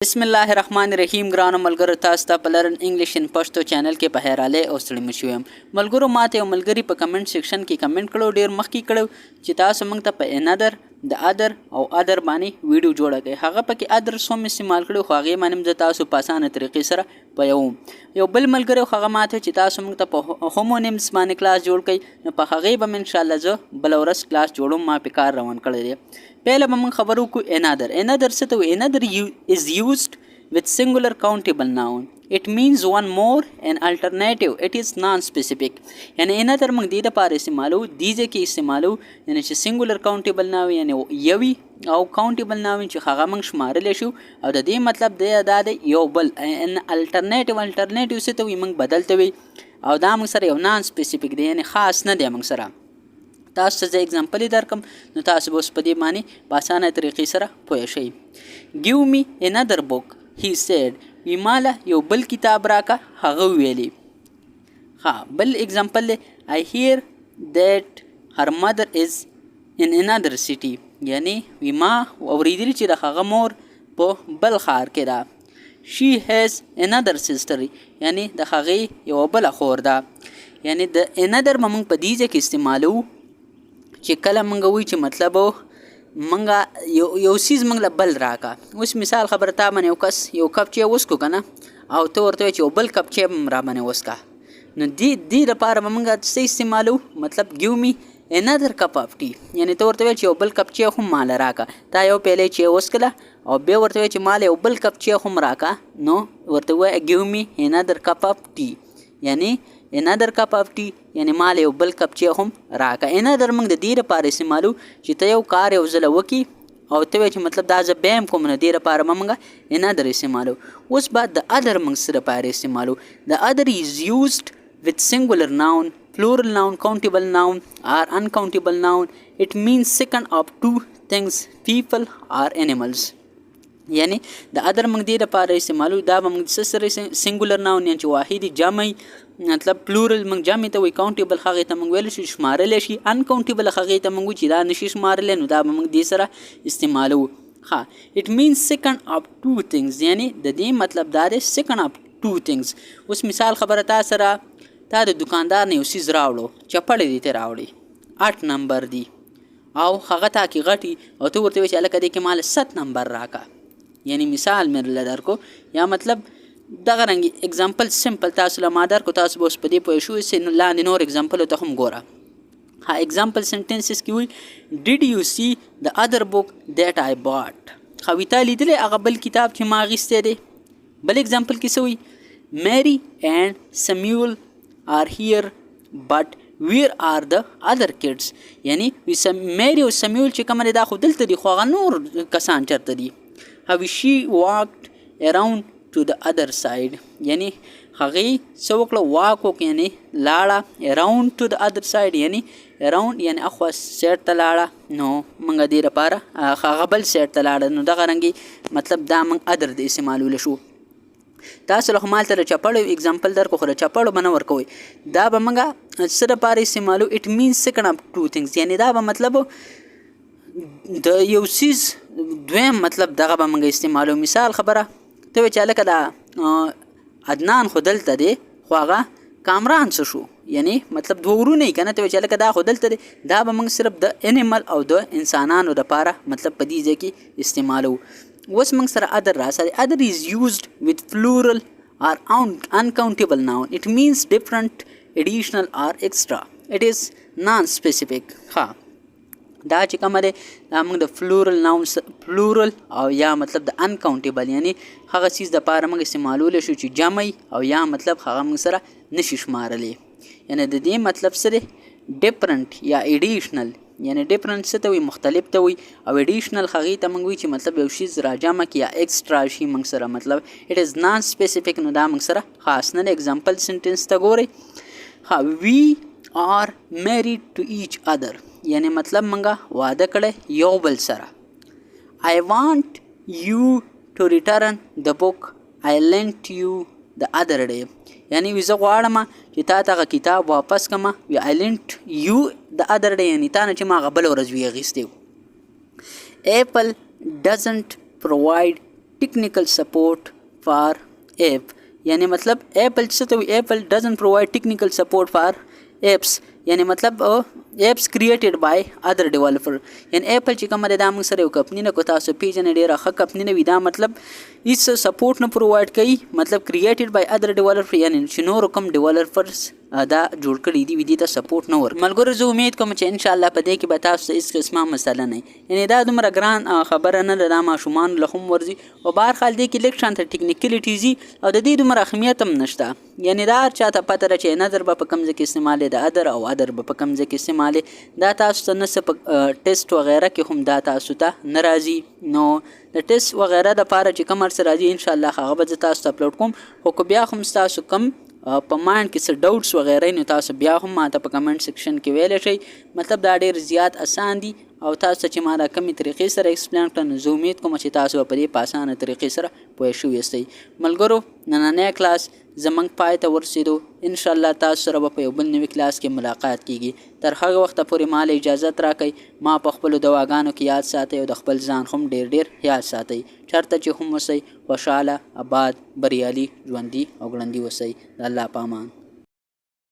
बिस्मिल्लाहिर्रहमानिर्रहीम ګرانو ملګرو تاسو ته په لرن انګلیش ان پښتو چینل کې په هراله او ستړي مشوم ملګرو ماته یو ملګری په کمنټ سیکشن کې کمنټ کړو ډیر مخکې کړو چې تاسو موږ ته په انادر د ادر او ادر باندې ویډیو جوړه کړئ هغه پکې ادر سوم استعمال کړو خو هغه باندې د تاسو په اسانه طریقې سره پيوم یو بل ملګری هغه ماته چې تاسو موږ ته په هومونیمز باندې کلاس جوړ کړئ نو په هغه به ان شاء الله زه بل ورځ کلاس جوړوم ما په کار روان کړی دی پهله به موږ خبرو کو انادر څه ته انادر is used with singular countable noun. It means one more and alternative. It is non-specific. यानी another मंग दी दपार इस्तेमालो दीजे के इस्तेमालो यानी च singular countable noun यानी यवी او countable noun च खागा मंग शुमार लेशु और द दे मतलब दे अदा दे यो बल an alternative से तो वी मंग बदलते हुए और दा मंग सर यो non-specific दे यानी खास न दे मंग सरा تاسو ته एग्जांपल درکم نو تاسو به اوس په دې معنی په اسانه طریقې سره پوه شئ give me another book he said ویماله یو بل کتاب راکا هغه ویلی ها بل example I hear that her mother is in another city یعنی ویما اوریدلی چې د هغه مور په بل ښار کې ده she has another sister یعنی د هغه یو بل خور ده یعنی د another موږ په دې کې استعمالو چې کله مونږ وی چې مطلب مونږ یو سیز مونږ بل راکا اوس مثال خبر تا باندې یو کس یو کپ چې وسکو کنه او ته ورته چې یو بل کپ چې را باندې وسکا نو دی لپاره مونږ څه استعمالو مطلب give me another cup of tea یعنی ته ورته چې یو بل کپ چې هم مال راکا تا یو پهله چې وسکله او به ورته چې مال یو بل کپ چې هم راکا نو ورته give me another cup of tea یعنی another cup of tea یعنی مال یو بل کپ چې هم راکا another موږ د دې لپاره استعمالو چې ته یو کار یو ځل وکي او ته چې مطلب دا ز بهم کوم نه دې لپاره موږ another استعمالو اوس بعد د other موږ سره لپاره استعمالو the other is used with singular noun plural noun countable noun or uncountable noun it means second of two things people or animals یعنی د ادر موږ دې لپاره استعمالو دا موږ سره سنگولر ناون یعنی واحد جمع مطلب پلورل موږ جمع ته وی کاونټیبل هغه ته موږ ویل شي شمارل شي ان کاونټیبل هغه ته موږ چې دا نشي شمارل نو دا موږ دې سره استعمالو ها it means second of two things یعنی د دې مطلب دا دی second of two things اوس مثال خبره تا سره تا د دکاندار نه یو سیز راوړو چپړې دې ته راوړي 8 نمبر دی او هغه تا کې غټي او ته ورته چې الکه دې کې مال 7 نمبر راکا یعنی مثال مې لدار کو یا مطلب دغه رنګ एग्जांपल سمپل تاسو له مادر کو تاسو اوس په دې پوه شو چې لاندې نور एग्जांपल ته هم ګوره ها example sentences کې وي did you see the other book that I bought خو ویتا لیدل هغه بل کتاب چې ما غیسته دی بل एग्जांपल کې سوي Mary and Samuel are here but where are the other kids یعنی Mary او Samuel چې کوم دا خو دلته دي خو نور کسان چرته دي how she walked around to the other side یعنی هغه څوکړه واکو یعنی لاړه around to the other side یعنی around یعنی اخوا سیټ ته لاړه نو موږ دې لپاره هغه بل سیټ ته لاړه نو دغه رنګي مطلب دا موږ ادر د استعمالول شو تاسو له مال تر چپړو एग्जांपल در کو خره چپړو بنور کوي دا به موږ سره پاره استعمالو it means second of two things یعنی دا به مطلب د یو سیز دویم مطلب دغه به موږ استعمالو مثال خبره ته چې لکه دا عدنان خودلته دی خو هغه کامران څه شو یعنی مطلب دوه ورونه کنه ته چې لکه دا خودلته دی دا به موږ صرف د انیمل او د انسانانو لپاره مطلب په دې ځکه استعمالو اوس موږ سره ادر راځي ادر is used with plural or uncountable noun it means different additional or extra it is non specific ها دا چې کومه ده دا موږ د پلورل ناونز پلورل او یا مطلب د انکاونټیبل یعنی هغه چیز د پاره موږ استعمالول شو چې جمع او یا مطلب هغه موږ سره نشي شمارلې یعنی د دې مطلب سره ډیفرنٹ یا ایډیشنل یعنی ډیفرنٹ څه ته وي مختلف ته وي او ایډیشنل هغه ته موږ وي چې مطلب یو شی را جمع کی یا ایکسترا شی موږ سره مطلب اټ از نان سپیسیفیک نو دا موږ سره خاص نه एग्जांपल سنټنس ته ګورئ ها وی are married to each other یعنی مطلب منګه واده کړه یو بل سره I want you to return the book I lent you the other day یعنی وزه غواړم چې تا ته کتاب واپس کما I lent you the other day یعنی تا نه چې ما غبل ورځ وی غیستو Apple doesn't provide technical support for app यानी मतलब एप्पल څه ته وایي Apple doesn't provide technical support for apps یعنی مطلب apps created by other developer یعنی ایپل چې کومه د موږ سره یو کمپنی نه کو تاسو پیژنې ډیره ښه کمپنی نه وي دا مطلب هیڅ سپورټ نه پرووایډ کوي مطلب created by other developer یعنی چې نور کوم ډیولپرز دا جوړ کړي دي ودي ته سپورټ نه ورک ملګرو زه امید کوم چې ان شاء الله په دې کې به تاسو هیڅ قسمه مسله نه یعنی دا دومره ګران خبره نه ده دا ماشومان له هم ورځي او بهر حال دې کې لږ شانته ټیکنیکلیټیز او د دې دومره اهمیت هم نشته یعنی دا هر چاته پته ده چې نظر به په کوم ځای کې استعمالې د ادر او ادر به په کوم ځای کې استعمالې دا تاسو ته نه څه ټیسټ وغیره کې هم دا تاسو ته نه راځي نو د ټیسټ وغیره دپاره چې کوم هر څه راځي انشاءالله هغه به زه تاسو ته اپلوډ کوم خو که بیا هم ستاسو کم په مایند کې څه ډاوټس وغیره نو تاسو بیا هم ماته په کمنټ سیکشن کې ویلی شئ مطلب دا ډېر زیات اسان دي او تاسو چې ما دا کمې طریقې سره ایکسپلین کړه نو زه امید کوم چې تاسو به په دې په اسانه طریقې سره پوه شوي یاستئ ملګرو نننی کلاس زموږ پای ته ورسېدو انشاءالله تاسو سره به په یو بل نوي کلاس کې ملاقات کیږي تر هغه وخته پورې ما له اجازت راکئ ما په خپلو دواګانو کې یاد ساتئ او د خپل ځان هم ډېر یاد ساتئ چېرته چې هم اوسئ خوشحاله آباد بریالي ژوندي او ګړندي اوسئ د الله په امان